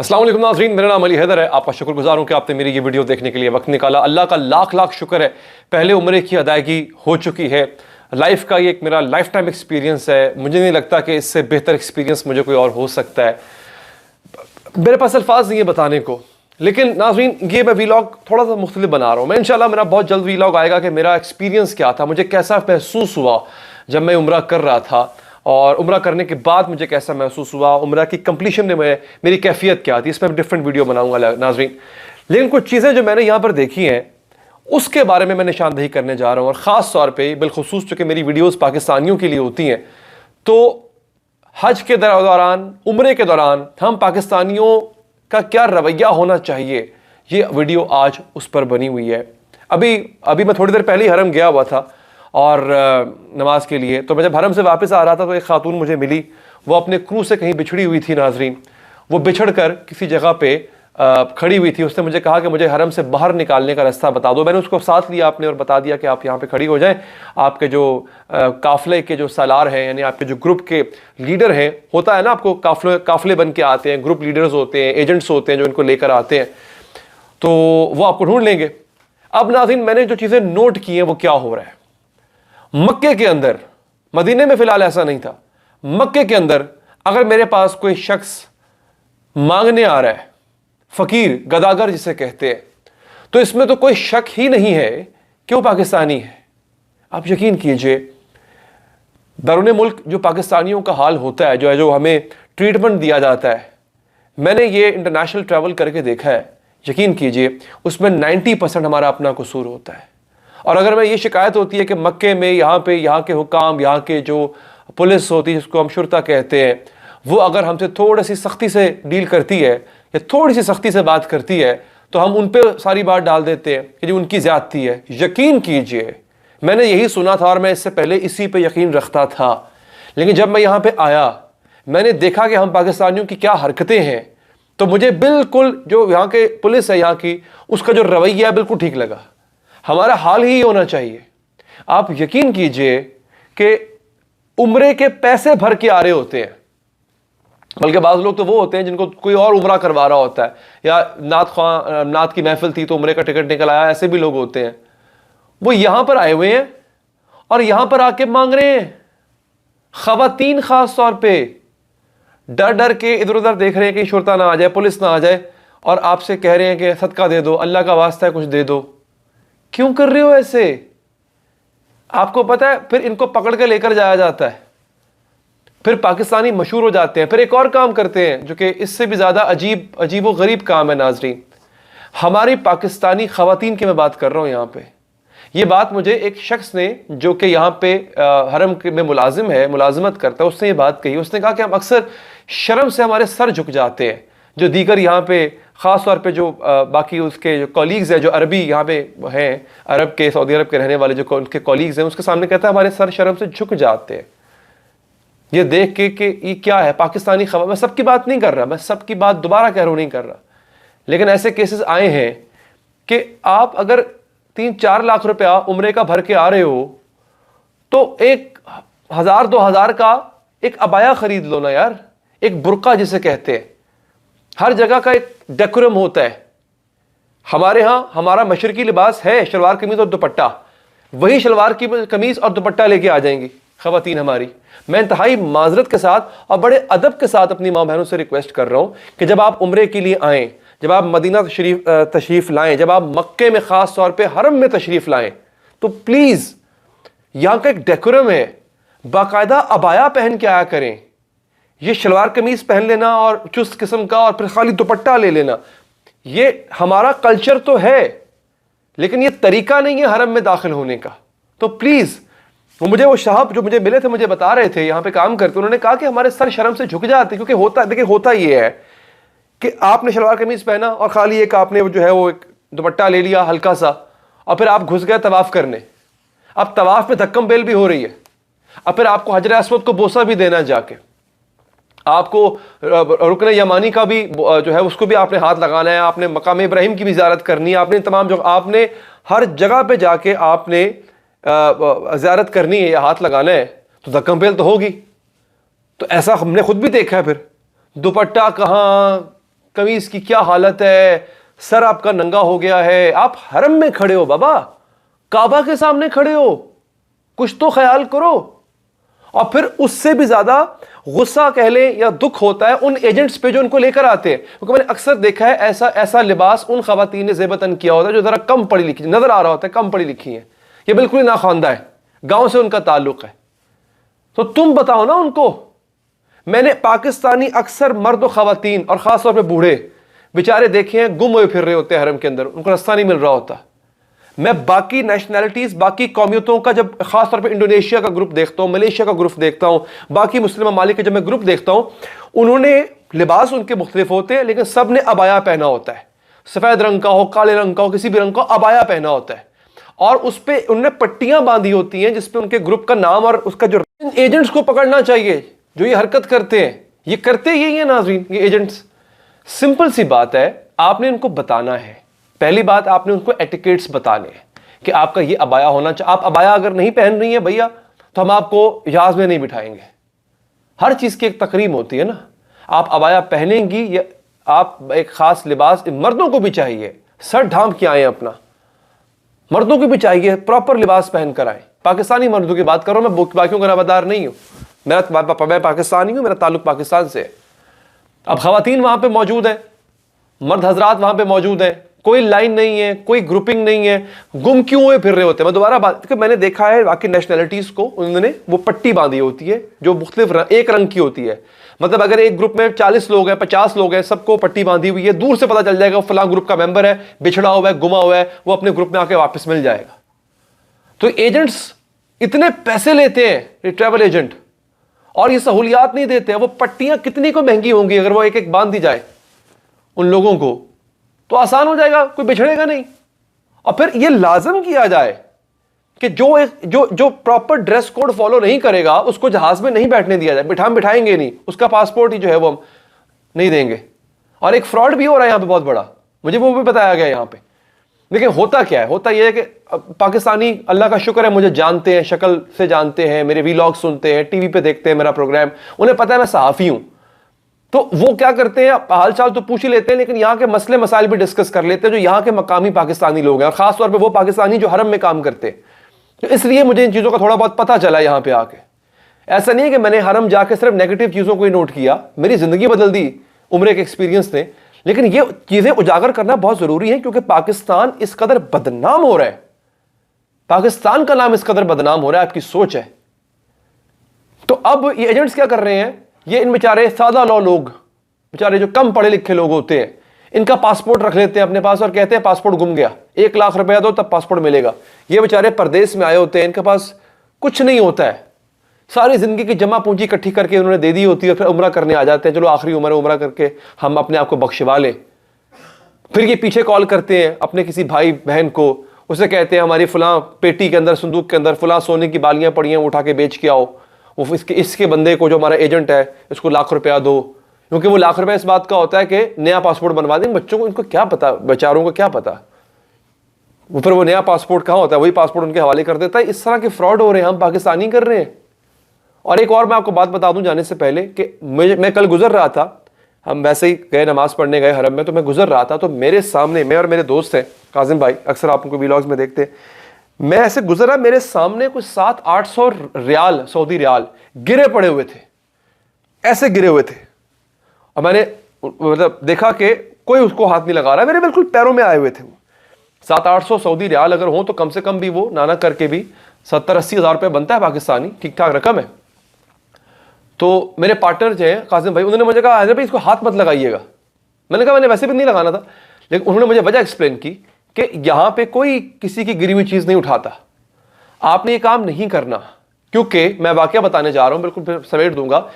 अस्सलाम वालेकुम नाज़रीन, मेरा नाम अली हैदर है। आपका शुक्रगुजार हूँ कि आपने मेरी ये वीडियो देखने के लिए वक्त निकाला। अल्लाह का लाख लाख शुक्र है, पहले उम्रे की अदायगी हो चुकी है। लाइफ का ये एक मेरा लाइफ टाइम एक्सपीरियंस है। मुझे नहीं लगता कि इससे बेहतर एक्सपीरियंस मुझे कोई और हो सकता है। मेरे पास अल्फाज नहीं है बताने को, लेकिन नाज़रीन ये मैं वीलॉग थोड़ा सा मुख्तलिफ बना रहा हूँ। मैं इंशाल्लाह मेरा बहुत जल्द वीलॉग आएगा कि मेरा एक्सपीरियंस क्या था, मुझे कैसा महसूस हुआ जब मैं उम्रा कर रहा था, और उम्रा करने के बाद मुझे कैसा महसूस हुआ, उम्रा की कंप्लीशन में मेरी कैफियत क्या थी। इसमें मैं डिफरेंट वीडियो बनाऊंगा नाज़रीन। लेकिन कुछ चीज़ें जो मैंने यहाँ पर देखी हैं उसके बारे में मैं निशानदही करने जा रहा हूँ, और ख़ास तौर पे बिलखुसूस चूँकि मेरी वीडियोस पाकिस्तानियों के लिए होती हैं, तो हज के दौरान, उम्रे के दौरान हम पाकिस्तानियों का क्या रवैया होना चाहिए, ये वीडियो आज उस पर बनी हुई है। अभी मैं थोड़ी देर पहले ही हरम गया हुआ था और नमाज के लिए, तो मैं जब हरम से वापस आ रहा था तो एक खातून मुझे मिली। वो अपने क्रू से कहीं बिछड़ी हुई थी नाज़रीन। वो बिछड़ कर किसी जगह पे खड़ी हुई थी। उसने मुझे कहा कि मुझे हरम से बाहर निकालने का रास्ता बता दो। मैंने उसको साथ लिया आपने और बता दिया कि आप यहाँ पे खड़ी हो जाएं। आपके जो काफ़िले के जो सालार हैं, यानी आपके जो ग्रुप के लीडर हैं, होता है ना, आपको काफ़िले बन के आते हैं, ग्रुप लीडर्स होते हैं, एजेंट्स होते हैं जो इनको लेकर आते हैं, तो वो आपको ढूंढ लेंगे। अब नाज़रीन मैंने जो चीज़ें नोट की हैं वो क्या हो रहा है मक्के के अंदर, मदीने में फ़िलहाल ऐसा नहीं था, मक्के के अंदर अगर मेरे पास कोई शख्स मांगने आ रहा है, फ़कीर गदागर जिसे कहते हैं, तो इसमें तो कोई शक ही नहीं है कि वो पाकिस्तानी है। आप यकीन कीजिए, बैरून मुल्क जो पाकिस्तानियों का हाल होता है, जो हमें ट्रीटमेंट दिया जाता है, मैंने ये इंटरनेशनल ट्रैवल करके देखा है, यकीन कीजिए उसमें 90% हमारा अपना कसूर होता है। और अगर मैं ये शिकायत होती है कि मक्के में यहाँ के हुकाम, यहाँ के जो पुलिस होती है जिसको हम शुरता कहते हैं, वो अगर हमसे थोड़ी सी सख्ती से डील करती है या थोड़ी सी सख्ती से बात करती है, तो हम उन पे सारी बात डाल देते हैं कि जी उनकी ज़्यादती है। यकीन कीजिए मैंने यही सुना था और मैं इससे पहले इसी पे यकीन रखता था, लेकिन जब मैं यहाँ पे आया मैंने देखा कि हम पाकिस्तानियों की क्या हरकतें हैं, तो मुझे बिल्कुल जो यहाँ के पुलिस है यहाँ की, उसका जो रवैया है बिल्कुल ठीक लगा। हमारा हाल ही होना चाहिए। आप यकीन कीजिए कि उम्रे के पैसे भर के आ रहे होते हैं, बल्कि बाज़ लोग तो वो होते हैं जिनको कोई और उम्रा करवा रहा होता है, या नात की महफिल थी तो उम्रे का टिकट निकल आया, ऐसे भी लोग होते हैं। वो यहाँ पर आए हुए हैं और यहाँ पर आके मांग रहे हैं। ख़वातीन ख़ास तौर पे डर डर के इधर उधर देख रहे हैं कि शुरता ना आ जाए, पुलिस ना आ जाए, और आपसे कह रहे हैं कि सदका दे दो, अल्लाह का वास्ता है कुछ दे दो। क्यों कर रहे हो ऐसे? आपको पता है फिर इनको पकड़ के लेकर जाया जाता है, फिर पाकिस्तानी मशहूर हो जाते हैं। फिर एक और काम करते हैं जो कि इससे भी ज़्यादा अजीब व गरीब काम है नाजरीन। हमारी पाकिस्तानी ख़वातीन की मैं बात कर रहा हूँ यहाँ पे। ये बात मुझे एक शख्स ने जो कि यहाँ पे हरम में मुलाजिम है, मुलाजमत करता है, उसने ये बात कही। उसने कहा कि हम अक्सर शर्म से हमारे सर झुक जाते हैं। जो दीगर यहाँ पे ख़ास तौर पे जो बाकी उसके जो कॉलीग्स हैं जो अरबी यहाँ पे हैं, अरब के, सऊदी अरब के रहने वाले जो उनके कॉलीग्स हैं, उसके सामने कहता है हमारे सर शर्म से झुक जाते हैं ये देख के कि ये क्या है पाकिस्तानी खबर। मैं सबकी बात नहीं कर रहा, मैं सबकी बात दोबारा कह रहा हूँ, नहीं कर रहा, लेकिन ऐसे केसेस आए हैं कि आप अगर 3-4 लाख रुपया उम्रे का भर के आ रहे हो तो 1,000-2,000 का एक अबाया खरीद लो ना यार, एक बुर्का जिसे कहते हैं। हर जगह का एक डेकोरम होता है। हमारे यहाँ हमारा मशरकी लिबास है शलवार कमीज और दुपट्टा, वही शलवार कमीज और दुपट्टा लेके आ जाएंगी ख़वातीन हमारी। मैं इंतहाई माजरत के साथ और बड़े अदब के साथ अपनी माँ बहनों से रिक्वेस्ट कर रहा हूँ कि जब आप उम्रे के लिए आएँ, जब आप मदीना तशरीफ़ लाएँ, जब आप मक्के में ख़ास तौर पे हरम में तशरीफ़ लाएँ, तो प्लीज़ यहाँ का एक डेकोरम है, बाकायदा अबाया पहन के आया करें। ये शलवार कमीज़ पहन लेना और चुस्त किस्म का और फिर खाली दुपट्टा ले लेना, ये हमारा कल्चर तो है, लेकिन ये तरीका नहीं है हरम में दाखिल होने का। तो प्लीज़, वो साहब जो मुझे मिले थे, मुझे बता रहे थे, यहाँ पे काम करते, उन्होंने कहा कि हमारे सर शर्म से झुक जाते, क्योंकि होता ये है कि आपने शलवार कमीज़ पहना और खाली एक आपने जो है वो एक दुपट्टा ले लिया हल्का सा, और फिर आप घुस गए तवाफ़ करने। अब तवाफ़ में धक्कम बेल भी हो रही है, अब फिर आपको हजर अस्वद को बोसा भी देना, जाके आपको रुकन यमानी का भी जो है उसको भी आपने हाथ लगाना है, आपने मकाम इब्राहिम की भी ज़ियारत करनी है, आपने तमाम जो आपने हर जगह पे जाके आपने ज़ियारत करनी है या हाथ लगाना है, तो धक्कम बेल तो होगी। तो ऐसा हमने खुद भी देखा है। फिर दुपट्टा कहाँ, कमीज की क्या हालत है, सर आपका नंगा हो गया है, आप हरम में खड़े हो बाबा, काबा के सामने खड़े हो, कुछ तो ख्याल करो। और फिर उससे भी ज्यादा गुस्सा कह लें या दुख होता है उन एजेंट्स पे जो उनको लेकर आते हैं, क्योंकि मैंने अक्सर देखा है ऐसा ऐसा लिबास उन खवातीन ने ज़ेबतन किया होता है जो जरा कम पढ़ी लिखी नजर आ रहा होता है, कम पढ़ी लिखी है, ये बिल्कुल ही नाखानदा है, गांव से उनका ताल्लुक है। तो तुम बताओ ना उनको। मैंने पाकिस्तानी अक्सर मर्द और खवातीन और खासतौर पर बूढ़े बेचारे देखे हैं, गुम हुए फिर रहे होते हैं हरम के अंदर, उनको रास्ता नहीं मिल रहा होता। मैं बाकी नेशनैलिटीज, बाकी कौमियतों का जब खासतौर पे इंडोनेशिया का ग्रुप देखता हूँ, मलेशिया का ग्रुप देखता हूँ, बाकी मुस्लिम ममालिक के जब मैं ग्रुप देखता हूँ, उन्होंने लिबास उनके मुख्तलिफ होते हैं, लेकिन सब ने अबाया पहना होता है, सफेद रंग का हो, काले रंग का हो, किसी भी रंग का अबाया पहना होता है, और उस पर उनने पट्टियां बांधी होती हैं जिसपे उनके ग्रुप का नाम और उसका जो। एजेंट्स को पकड़ना चाहिए जो ये हरकत करते हैं, ये करते यही है नाज़रीन, ये एजेंट्स। सिंपल सी बात है, आपने इनको बताना है। पहली बात, आपने उनको एटिकेट्स बताने हैं कि आपका ये अबाया होना चाहिए। आप अबाया अगर नहीं पहन रही है भैया तो हम आपको जहाज में नहीं बिठाएंगे। हर चीज की एक तकरीम होती है ना, आप अबाया पहनेंगी या आप एक खास लिबास, मर्दों को भी चाहिए सर ढांप के आए अपना, मर्दों को भी चाहिए प्रॉपर लिबास पहन कर आए। पाकिस्तानी मर्दों की बात करो, मैं बाकियों का रवादार नहीं हूं, मैं पाकिस्तानी हूं, मेरा ताल्लुक पाकिस्तान से है। अब खवातीन वहां पे मौजूद है, मर्द हजरात वहां पे मौजूद है, कोई लाइन नहीं है, कोई ग्रुपिंग नहीं है, गुम क्यों हुए फिर रहे होते हैं। मैं दोबारा बात, क्योंकि मैंने देखा है बाकी नेशनैलिटीज को उन्होंने वो पट्टी बांधी होती है जो मुख्तलिफ एक रंग की होती है। मतलब अगर एक ग्रुप में 40 लोग हैं, 50 लोग हैं, सबको पट्टी बांधी हुई है, दूर से पता चल जाएगा फलां ग्रुप का मेंबर है, बिछड़ा हुआ है, गुमा हुआ है, वो अपने ग्रुप में आके वापस मिल जाएगा। तो एजेंट्स इतने पैसे लेते हैं, ये ट्रैवल एजेंट, और ये सहूलियात नहीं देते हैं। वो पट्टियां कितनी को महंगी होंगी, अगर वो एक एक बांध दी जाए उन लोगों को तो आसान हो जाएगा, कोई बिछड़ेगा नहीं। और फिर ये लाजम किया जाए कि जो प्रॉपर ड्रेस कोड फॉलो नहीं करेगा उसको जहाज में नहीं बैठने दिया जाए, बिठाएंगे नहीं, उसका पासपोर्ट ही जो है वो हम नहीं देंगे। और एक फ्रॉड भी हो रहा है यहां पे बहुत बड़ा, मुझे वो भी बताया गया यहां पे। लेकिन होता क्या है, होता यह है कि पाकिस्तानी अल्लाह का शुक्र है मुझे जानते हैं, शक्ल से जानते हैं, मेरे वीलॉग सुनते हैं, टीवी पे देखते हैं मेरा प्रोग्राम, उन्हें पता है मैं सहाफ़ी हूं। तो वो क्या करते हैं, हाल चाल तो पूछ ही लेते हैं, लेकिन यहाँ के मसले मसाइल भी डिस्कस कर लेते हैं जो यहाँ के मकामी पाकिस्तानी लोग हैं, और खास तौर पे वो पाकिस्तानी जो हरम में काम करते हैं। तो इसलिए मुझे इन चीज़ों का थोड़ा बहुत पता चला यहाँ पे आके। ऐसा नहीं है कि मैंने हरम जाके सिर्फ नेगेटिव चीज़ों को ही नोट किया, मेरी ज़िंदगी बदल दी उम्र के एक्सपीरियंस ने। लेकिन ये चीज़ें उजागर करना बहुत ज़रूरी है, क्योंकि पाकिस्तान इस कदर बदनाम हो रहा है, पाकिस्तान का नाम इस कदर बदनाम हो रहा है, आपकी सोच है। तो अब ये एजेंट्स क्या कर रहे हैं, ये इन बेचारे सादा लॉ लोग, बेचारे जो कम पढ़े लिखे लोग होते हैं, इनका पासपोर्ट रख लेते हैं अपने पास और कहते हैं पासपोर्ट गुम गया, 1 लाख रुपया दो तब पासपोर्ट मिलेगा। ये बेचारे परदेश में आए होते हैं, इनके पास कुछ नहीं होता है, सारी जिंदगी की जमा पूंजी इकट्ठी करके उन्होंने दे दी होती है, फिर उम्रा करने आ जाते हैं, चलो आखिरी उम्र उम्रा करके हम अपने आप को बख्शवा लें। फिर ये पीछे कॉल करते हैं अपने किसी भाई बहन को, उसे कहते हैं हमारी फलां पेटी के अंदर, संदूक के अंदर फलां सोने की बालियां पड़ी हैं, उठा के बेच के आओ। वो इसके बंदे को जो हमारा एजेंट है इसको लाख रुपया दो, क्योंकि वो लाख रुपया इस बात का होता है कि नया पासपोर्ट बनवा दें। बच्चों को इनको क्या पता, बेचारों को क्या पता, वो फिर वो नया पासपोर्ट कहाँ होता है, वही पासपोर्ट उनके हवाले कर देता है। इस तरह के फ्रॉड हो रहे हैं, हम पाकिस्तानी कर रहे हैं। और एक और मैं आपको बात बता दूं जाने से पहले कि मैं कल गुजर रहा था, हम वैसे ही गए नमाज पढ़ने गए हरम में, तो मैं गुजर रहा था, तो मेरे सामने, मैं और मेरे दोस्त हैं काजिम भाई, अक्सर आप उनको व्लॉग्स में देखते हैं, मैं ऐसे गुजरा, मेरे सामने कुछ 700-800 रियाल, सऊदी रियाल गिरे पड़े हुए थे, ऐसे गिरे हुए थे। और मैंने मतलब देखा कि कोई उसको हाथ नहीं लगा रहा, मेरे बिल्कुल पैरों में आए हुए थे वो। 700-800 सऊदी रियाल अगर हो तो कम से कम भी वो नाना करके भी 70-80 हज़ार रुपये बनता है पाकिस्तानी, ठीक ठाक रकम है। तो मेरे पार्टनर जो हैं काजिम भाई, उन्होंने मुझे कहा हैदर भाई इसको हाथ मत लगाइएगा। मैंने कहा मैंने वैसे भी नहीं लगाना था, लेकिन उन्होंने मुझे वजह एक्सप्लेन की कि यहाँ पे कोई किसी की गिरी हुई चीज़ नहीं उठाता, आपने ये काम नहीं करना। क्योंकि मैं वाकया बताने जा रहा हूँ, बिल्कुल फिर समेट दूंगा।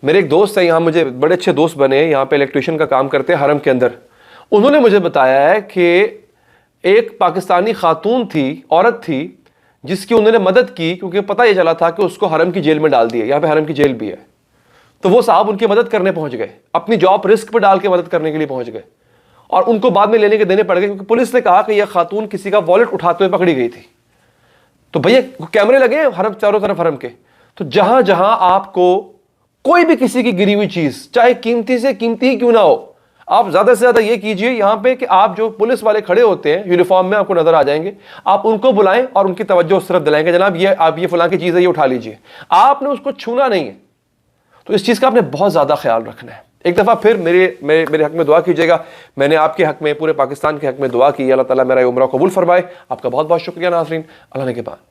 मेरे एक दोस्त है यहाँ, मुझे बड़े अच्छे दोस्त बने, यहाँ पे इलेक्ट्रिशियन का काम करते हैं हरम के अंदर। उन्होंने मुझे बताया है कि एक पाकिस्तानी खातून थी, औरत थी, जिसकी उन्होंने मदद की, क्योंकि पता ये चला था कि उसको हरम की जेल में डाल दिया, यहाँ पे हरम की जेल भी है। तो वो साहब उनकी मदद करने पहुंच गए, अपनी जॉब रिस्क पे डाल के मदद करने के लिए पहुंच गए, और उनको बाद में लेने के देने पड़ गए, क्योंकि पुलिस ने कहा कि यह खातून किसी का वॉलेट उठाते हुए पकड़ी गई थी। तो भैया कैमरे लगे हरम चारों तरफ हरम के, तो जहां जहां आपको कोई भी किसी की गिरी हुई चीज, चाहे कीमती से कीमती ही क्यों ना हो, آپ زیادہ سے زیادہ یہ کیجئے یہاں پہ کہ آپ جو پولیس والے کھڑے ہوتے ہیں یونیفارم میں، آپ کو نظر آ جائیں گے، آپ ان کو بلائیں اور ان کی توجہ اس طرف دلائیں گے، جناب یہ آپ یہ فلاں کی چیز ہے، یہ اٹھا لیجئے. آپ نے اس کو چھونا نہیں ہے. تو اس چیز کا آپ نے بہت زیادہ خیال رکھنا ہے. ایک دفعہ پھر میرے حق میں دعا کیجیے گا. میں نے آپ کے حق میں، پورے پاکستان کے حق میں دعا کی. اللہ تعالیٰ میرا یہ عمرہ قبول فرمائے. آپ کا بہت بہت شکریہ ناظرین. اللہ نے کے بعد